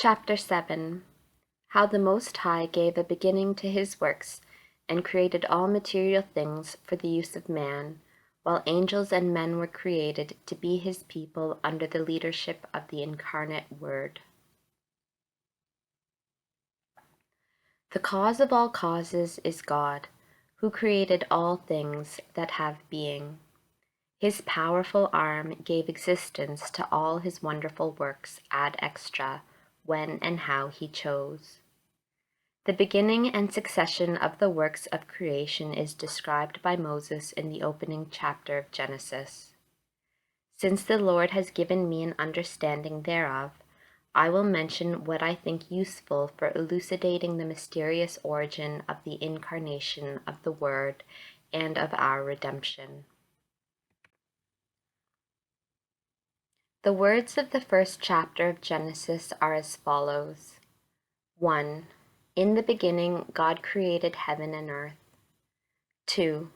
Chapter 7. How the Most High gave a beginning to his works, and created all material things for the use of man, while angels and men were created to be his people under the leadership of the incarnate Word. The cause of all causes is God, who created all things that have being. His powerful arm gave existence to all his wonderful works ad extra, when and how he chose. The beginning and succession of the works of creation is described by Moses in the opening chapter of Genesis. Since the Lord has given me an understanding thereof, I will mention what I think useful for elucidating the mysterious origin of the incarnation of the Word and of our redemption. The words of the first chapter of Genesis are as follows. 1. In the beginning God created heaven and earth. 2.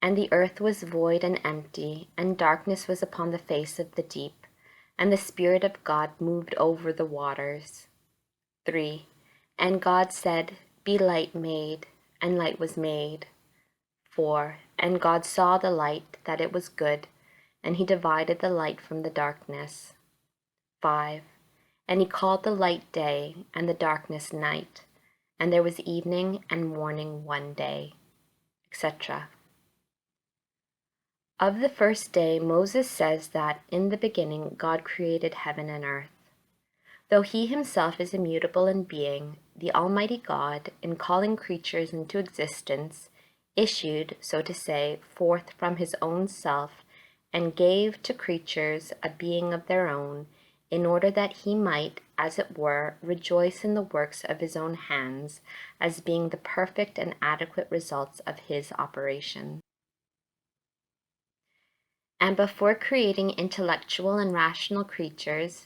And the earth was void and empty, and darkness was upon the face of the deep, and the Spirit of God moved over the waters. 3. And God said, Be light made, and light was made. 4. And God saw the light, that it was good, and he divided the light from the darkness. 5. And he called the light day, and the darkness night. And there was evening and morning one day, etc. Of the first day, Moses says that in the beginning God created heaven and earth. Though he himself is immutable in being, the Almighty God, in calling creatures into existence, issued, so to say, forth from his own self, and gave to creatures a being of their own, in order that he might, as it were, rejoice in the works of his own hands, as being the perfect and adequate results of his operation. And before creating intellectual and rational creatures,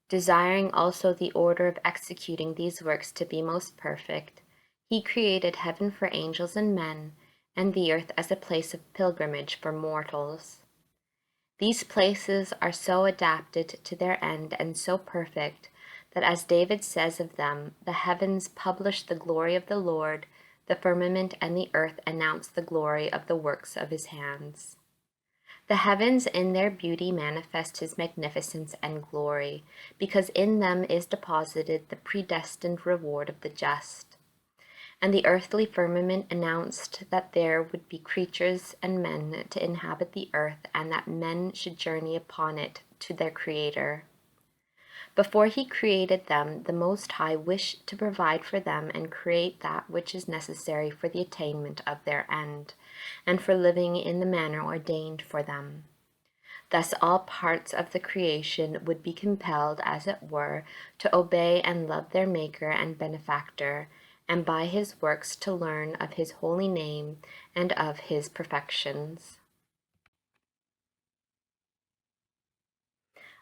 desiring also the order of executing these works to be most perfect, he created heaven for angels and men, and the earth as a place of pilgrimage for mortals. These places are so adapted to their end and so perfect that, as David says of them, the heavens publish the glory of the Lord, the firmament and the earth announce the glory of the works of his hands. The heavens in their beauty manifest his magnificence and glory, because in them is deposited the predestined reward of the just. And the earthly firmament announced that there would be creatures and men to inhabit the earth, and that men should journey upon it to their Creator. Before he created them, the Most High wished to provide for them and create that which is necessary for the attainment of their end, and for living in the manner ordained for them. Thus all parts of the creation would be compelled, as it were, to obey and love their Maker and Benefactor, and by his works to learn of his holy name and of his perfections.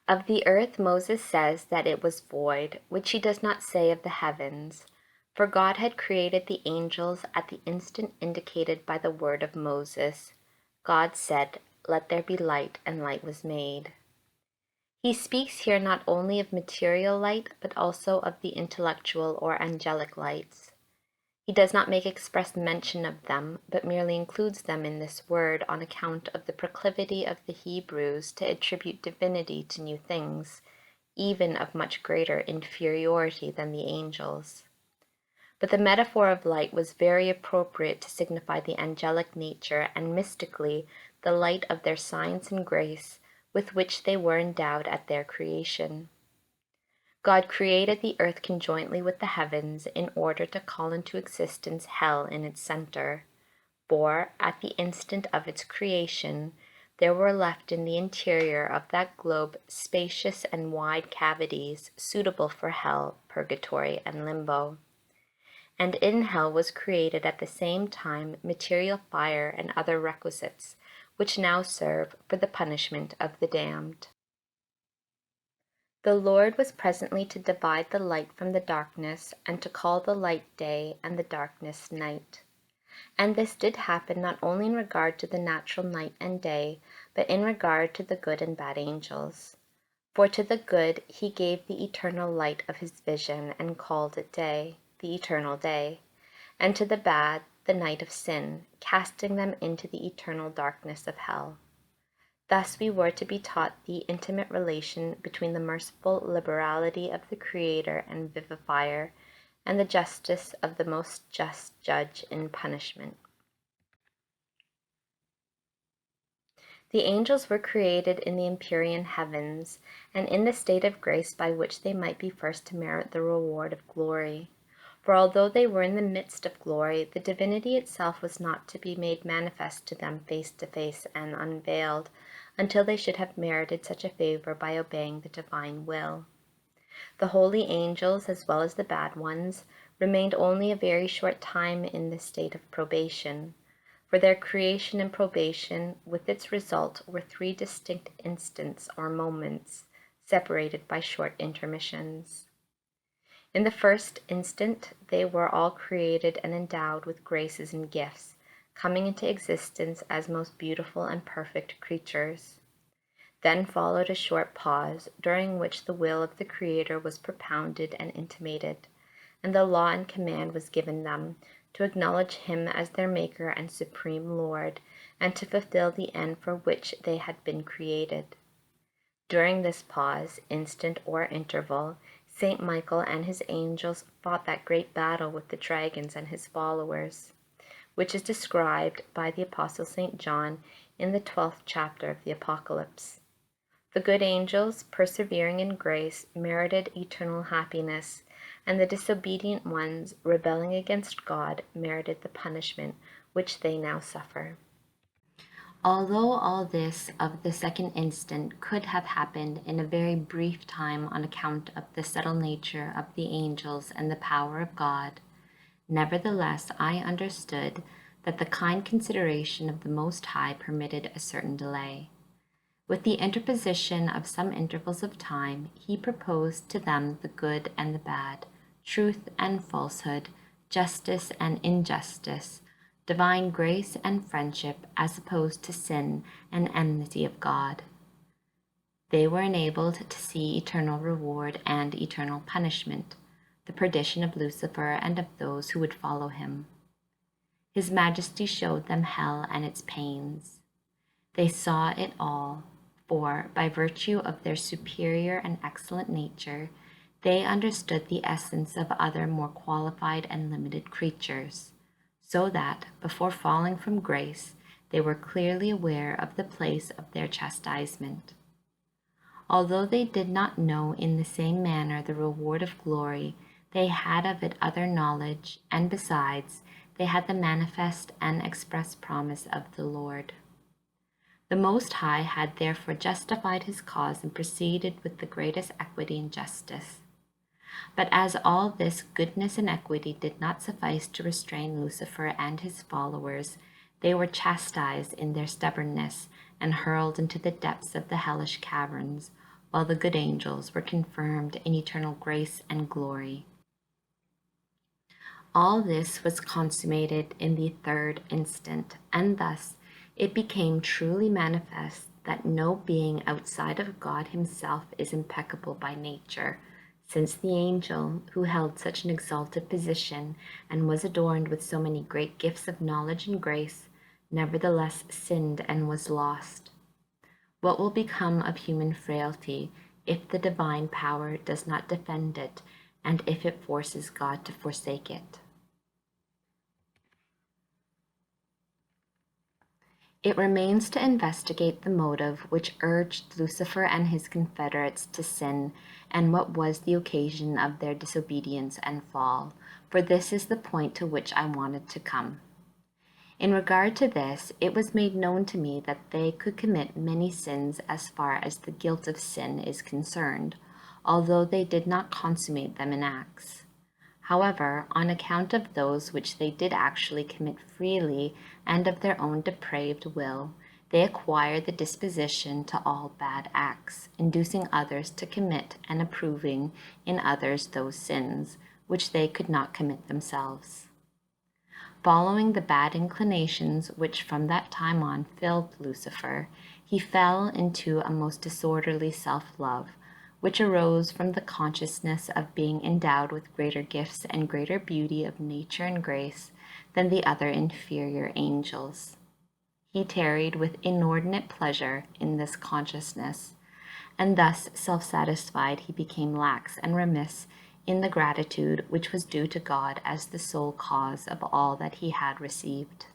Of the earth Moses says that it was void, which he does not say of the heavens, for God had created the angels at the instant indicated by the word of Moses. God said, Let there be light, and light was made. He speaks here not only of material light, but also of the intellectual or angelic lights. He does not make express mention of them, but merely includes them in this word on account of the proclivity of the Hebrews to attribute divinity to new things, even of much greater inferiority than the angels. But the metaphor of light was very appropriate to signify the angelic nature and mystically the light of their science and grace with which they were endowed at their creation. God created the earth conjointly with the heavens in order to call into existence hell in its center, for, at the instant of its creation, there were left in the interior of that globe spacious and wide cavities suitable for hell, purgatory, and limbo. And in hell was created at the same time material fire and other requisites, which now serve for the punishment of the damned. The Lord was presently to divide the light from the darkness, and to call the light day and the darkness night. And this did happen not only in regard to the natural night and day, but in regard to the good and bad angels. For to the good he gave the eternal light of his vision, and called it day, the eternal day, and to the bad the night of sin, casting them into the eternal darkness of hell. Thus we were to be taught the intimate relation between the merciful liberality of the Creator and Vivifier, and the justice of the most just Judge in punishment. The angels were created in the empyrean heavens, and in the state of grace by which they might be first to merit the reward of glory. For although they were in the midst of glory, the divinity itself was not to be made manifest to them face to face and unveiled, until they should have merited such a favor by obeying the divine will. The holy angels, as well as the bad ones, remained only a very short time in this state of probation. For their creation and probation, with its result, were three distinct instants or moments, separated by short intermissions. In the first instant, they were all created and endowed with graces and gifts, coming into existence as most beautiful and perfect creatures. Then followed a short pause, during which the will of the Creator was propounded and intimated, and the law and command was given them, to acknowledge him as their Maker and Supreme Lord, and to fulfill the end for which they had been created. During this pause, instant or interval, Saint Michael and his angels fought that great battle with the dragons and his followers, which is described by the Apostle St. John in the 12th chapter of the Apocalypse. The good angels, persevering in grace, merited eternal happiness, and the disobedient ones, rebelling against God, merited the punishment which they now suffer. Although all this of the second instant could have happened in a very brief time on account of the subtle nature of the angels and the power of God, nevertheless I understood that the kind consideration of the Most High permitted a certain delay. With the interposition of some intervals of time, he proposed to them the good and the bad, truth and falsehood, justice and injustice, divine grace and friendship, as opposed to sin and enmity of God. They were enabled to see eternal reward and eternal punishment, the perdition of Lucifer and of those who would follow him. His Majesty showed them hell and its pains. They saw it all, for, by virtue of their superior and excellent nature, they understood the essence of other more qualified and limited creatures, so that, before falling from grace, they were clearly aware of the place of their chastisement. Although they did not know in the same manner the reward of glory, they had of it other knowledge, and besides, they had the manifest and express promise of the Lord. The Most High had therefore justified his cause and proceeded with the greatest equity and justice. But as all this goodness and equity did not suffice to restrain Lucifer and his followers, they were chastised in their stubbornness and hurled into the depths of the hellish caverns, while the good angels were confirmed in eternal grace and glory. All this was consummated in the third instant, and thus it became truly manifest that no being outside of God himself is impeccable by nature, since the angel, who held such an exalted position and was adorned with so many great gifts of knowledge and grace, nevertheless sinned and was lost. What will become of human frailty if the divine power does not defend it, and if it forces God to forsake it? It remains to investigate the motive which urged Lucifer and his confederates to sin, and what was the occasion of their disobedience and fall, for this is the point to which I wanted to come. In regard to this, it was made known to me that they could commit many sins as far as the guilt of sin is concerned, although they did not consummate them in acts. However, on account of those which they did actually commit freely and of their own depraved will, they acquire the disposition to all bad acts, inducing others to commit and approving in others those sins which they could not commit themselves. Following the bad inclinations which from that time on filled Lucifer, he fell into a most disorderly self-love, which arose from the consciousness of being endowed with greater gifts and greater beauty of nature and grace than the other inferior angels. He tarried with inordinate pleasure in this consciousness, and thus self-satisfied he became lax and remiss in the gratitude which was due to God as the sole cause of all that he had received.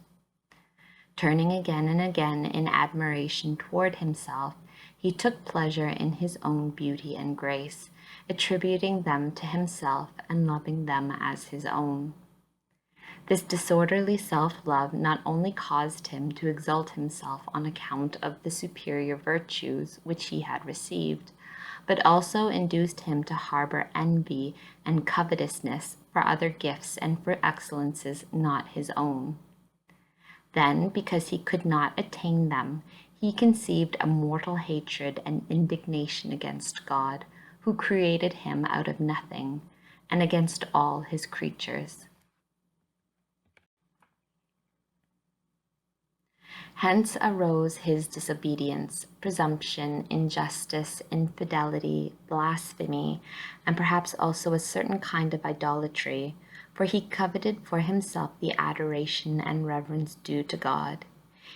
Turning again and again in admiration toward himself, he took pleasure in his own beauty and grace, attributing them to himself and loving them as his own. This disorderly self-love not only caused him to exalt himself on account of the superior virtues which he had received, but also induced him to harbor envy and covetousness for other gifts and for excellences not his own. Then, because he could not attain them, he conceived a mortal hatred and indignation against God, who created him out of nothing, and against all his creatures. Hence arose his disobedience, presumption, injustice, infidelity, blasphemy, and perhaps also a certain kind of idolatry, for he coveted for himself the adoration and reverence due to God.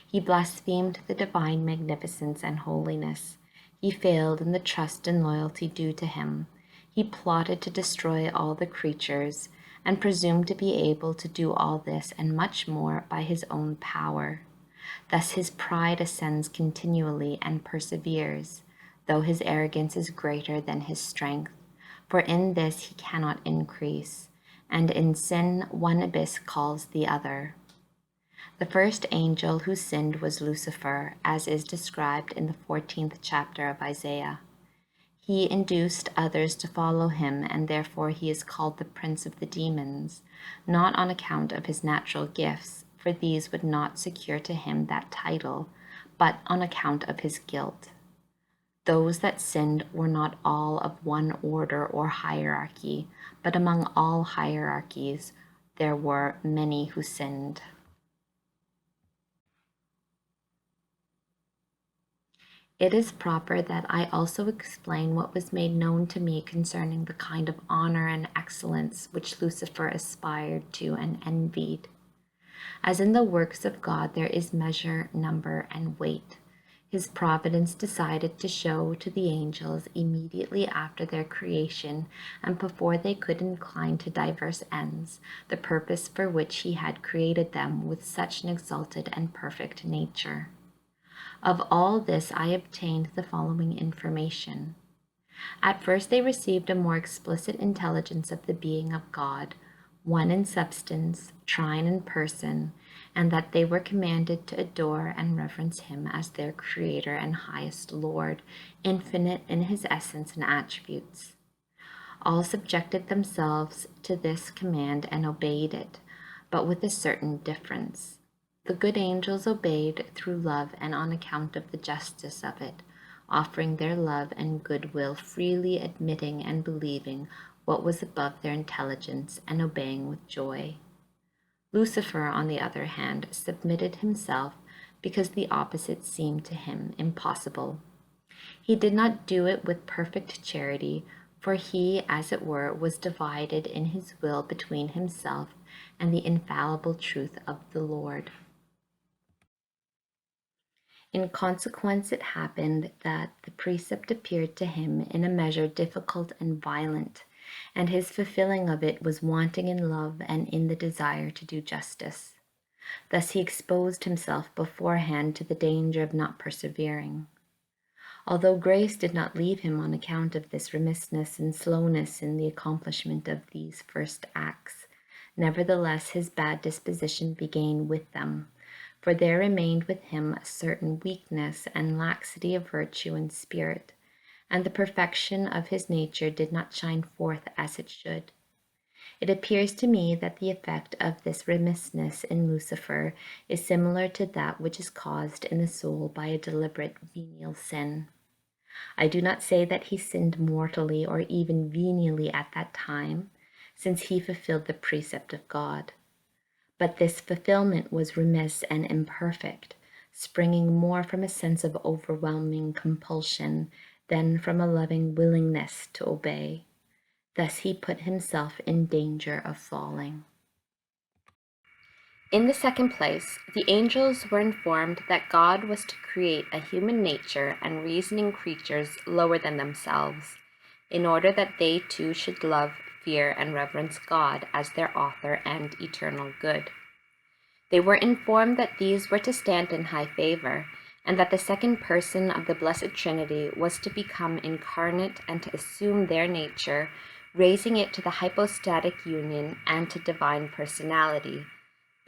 He blasphemed the divine magnificence and holiness. He failed in the trust and loyalty due to him. He plotted to destroy all the creatures, and presumed to be able to do all this and much more by his own power. Thus his pride ascends continually and perseveres, though his arrogance is greater than his strength, for in this he cannot increase, and in sin one abyss calls the other. The first angel who sinned was Lucifer, as is described in the 14th chapter of Isaiah. He induced others to follow him, and therefore he is called the prince of the demons, not on account of his natural gifts, for these would not secure to him that title, but on account of his guilt. Those that sinned were not all of one order or hierarchy, but among all hierarchies there were many who sinned. It is proper that I also explain what was made known to me concerning the kind of honor and excellence which Lucifer aspired to and envied. As in the works of God there is measure, number, and weight, his providence decided to show to the angels immediately after their creation and before they could incline to diverse ends, the purpose for which he had created them with such an exalted and perfect nature. Of all this I obtained the following information. At first they received a more explicit intelligence of the being of God, one in substance, trine in person, and that they were commanded to adore and reverence him as their Creator and highest Lord, infinite in his essence and attributes. All subjected themselves to this command and obeyed it, but with a certain difference. The good angels obeyed through love and on account of the justice of it, offering their love and goodwill, freely admitting and believing what was above their intelligence and obeying with joy. Lucifer, on the other hand, submitted himself because the opposite seemed to him impossible. He did not do it with perfect charity, for he, as it were, was divided in his will between himself and the infallible truth of the Lord. In consequence, it happened that the precept appeared to him in a measure difficult and violent, and his fulfilling of it was wanting in love and in the desire to do justice. Thus he exposed himself beforehand to the danger of not persevering. Although grace did not leave him on account of this remissness and slowness in the accomplishment of these first acts, nevertheless his bad disposition began with them, for there remained with him a certain weakness and laxity of virtue and spirit, and the perfection of his nature did not shine forth as it should. It appears to me that the effect of this remissness in Lucifer is similar to that which is caused in the soul by a deliberate venial sin. I do not say that he sinned mortally or even venially at that time, since he fulfilled the precept of God. But this fulfillment was remiss and imperfect, springing more from a sense of overwhelming compulsion than from a loving willingness to obey. Thus he put himself in danger of falling. In the second place, the angels were informed that God was to create a human nature and reasoning creatures lower than themselves, in order that they too should love, fear, and reverence God as their author and eternal good. They were informed that these were to stand in high favor, and that the second person of the Blessed Trinity was to become incarnate and to assume their nature, raising it to the hypostatic union and to divine personality,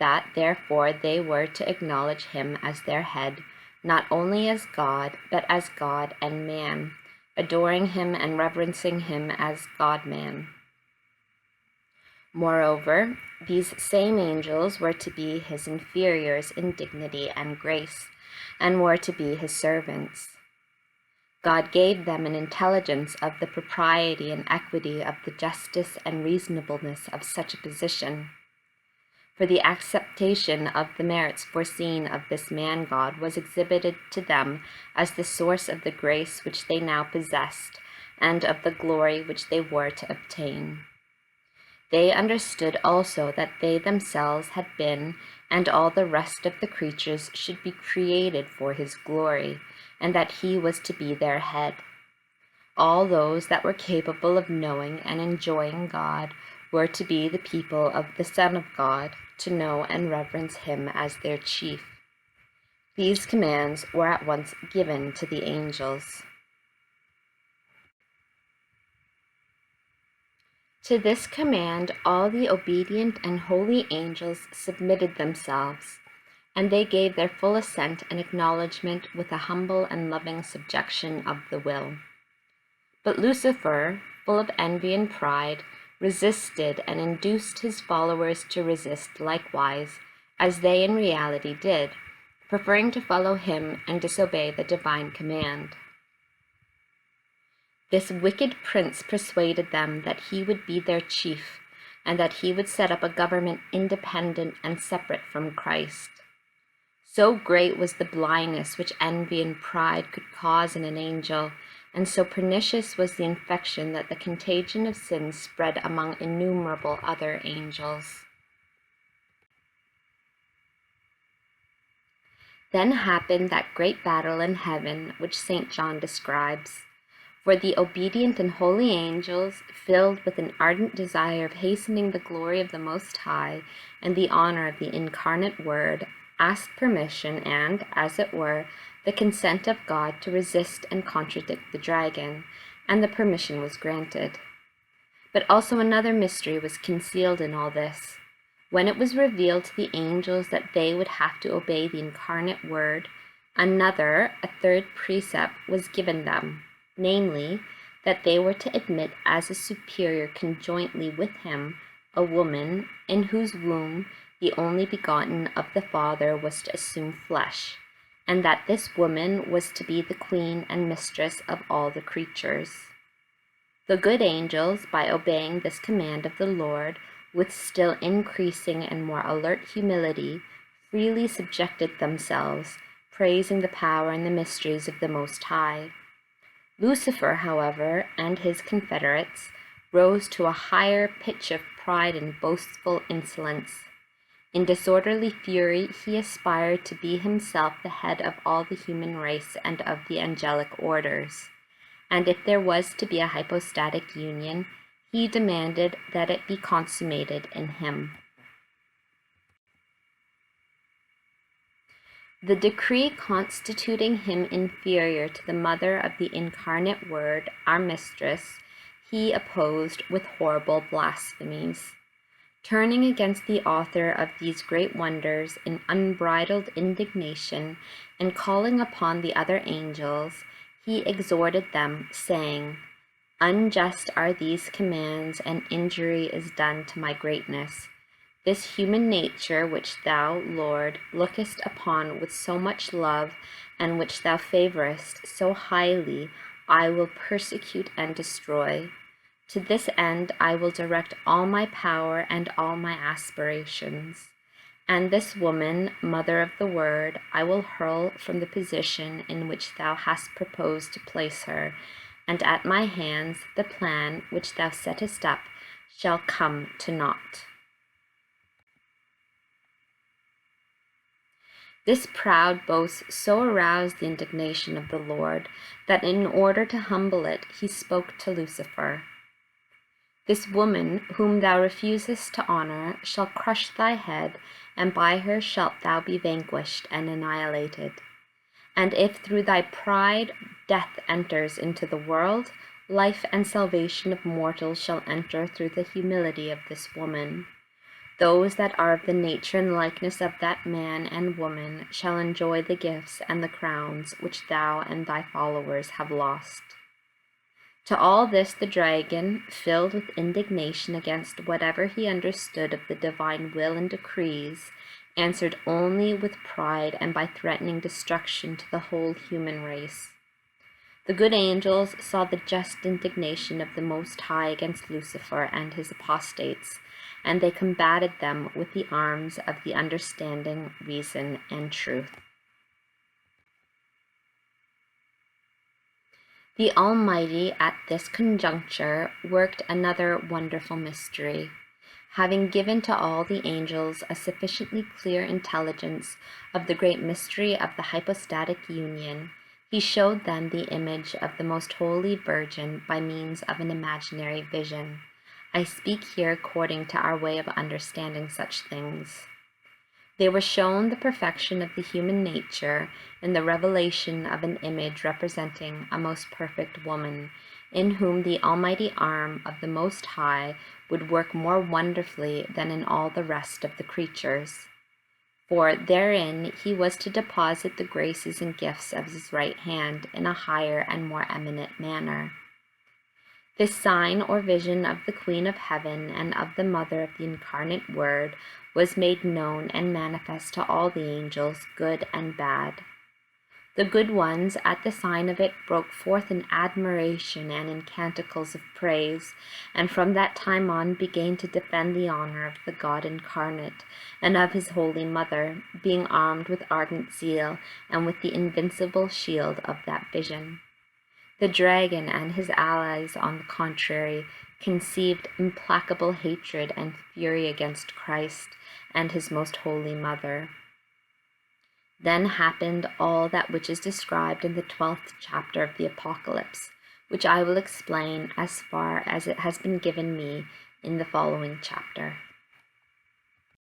that therefore they were to acknowledge him as their head, not only as God, but as God and man, adoring him and reverencing him as God-man. Moreover, these same angels were to be his inferiors in dignity and grace, and were to be his servants. God gave them an intelligence of the propriety and equity of the justice and reasonableness of such a position. For the acceptation of the merits foreseen of this man-God was exhibited to them as the source of the grace which they now possessed, and of the glory which they were to obtain. They understood also that they themselves had been, and all the rest of the creatures should be created for his glory, and that he was to be their head. All those that were capable of knowing and enjoying God were to be the people of the Son of God, to know and reverence him as their chief. These commands were at once given to the angels. To this command all the obedient and holy angels submitted themselves, and they gave their full assent and acknowledgment with a humble and loving subjection of the will. But Lucifer, full of envy and pride, resisted and induced his followers to resist likewise, as they in reality did, preferring to follow him and disobey the divine command. This wicked prince persuaded them that he would be their chief, and that he would set up a government independent and separate from Christ. So great was the blindness which envy and pride could cause in an angel, and so pernicious was the infection that the contagion of sin spread among innumerable other angels. Then happened that great battle in heaven which St. John describes. For the obedient and holy angels, filled with an ardent desire of hastening the glory of the Most High and the honor of the incarnate Word, asked permission and, as it were, the consent of God to resist and contradict the dragon, and the permission was granted. But also another mystery was concealed in all this. When it was revealed to the angels that they would have to obey the incarnate Word, a third precept was given them, namely, that they were to admit as a superior conjointly with him a woman in whose womb the only begotten of the Father was to assume flesh, and that this woman was to be the queen and mistress of all the creatures. The good angels, by obeying this command of the Lord, with still increasing and more alert humility, freely subjected themselves, praising the power and the mysteries of the Most High. Lucifer, however, and his confederates rose to a higher pitch of pride and boastful insolence. In disorderly fury, he aspired to be himself the head of all the human race and of the angelic orders. And if there was to be a hypostatic union, he demanded that it be consummated in him. The decree constituting him inferior to the mother of the incarnate Word, our mistress, he opposed with horrible blasphemies. Turning against the author of these great wonders in unbridled indignation, and calling upon the other angels, he exhorted them, saying, "Unjust are these commands, and injury is done to my greatness. This human nature which thou, Lord, lookest upon with so much love, and which thou favorest so highly, I will persecute and destroy. To this end I will direct all my power and all my aspirations. And this woman, mother of the Word, I will hurl from the position in which thou hast proposed to place her, and at my hands the plan which thou settest up shall come to naught. This proud boast so aroused the indignation of the Lord that in order to humble it, he spoke to Lucifer. This woman, whom thou refusest to honor, shall crush thy head, and by her shalt thou be vanquished and annihilated. And if through thy pride death enters into the world, life and salvation of mortals shall enter through the humility of this woman. Those that are of the nature and likeness of that man and woman shall enjoy the gifts and the crowns which thou and thy followers have lost. To all this the dragon, filled with indignation against whatever he understood of the divine will and decrees, answered only with pride and by threatening destruction to the whole human race. The good angels saw the just indignation of the Most High against Lucifer and his apostates, and they combated them with the arms of the understanding, reason, and truth. The Almighty at this conjuncture worked another wonderful mystery. Having given to all the angels a sufficiently clear intelligence of the great mystery of the hypostatic union, he showed them the image of the most holy Virgin by means of an imaginary vision. I speak here according to our way of understanding such things. They were shown the perfection of the human nature in the revelation of an image representing a most perfect woman, in whom the almighty arm of the Most High would work more wonderfully than in all the rest of the creatures. For therein he was to deposit the graces and gifts of his right hand in a higher and more eminent manner. This sign or vision of the Queen of Heaven and of the Mother of the Incarnate Word was made known and manifest to all the angels, good and bad. The good ones at the sign of it broke forth in admiration and in canticles of praise, and from that time on began to defend the honor of the God incarnate and of his Holy Mother, being armed with ardent zeal and with the invincible shield of that vision. The dragon and his allies, on the contrary, conceived implacable hatred and fury against Christ and his most holy Mother. Then happened all that which is described in the 12th chapter of the Apocalypse, which I will explain as far as it has been given me in the following chapter.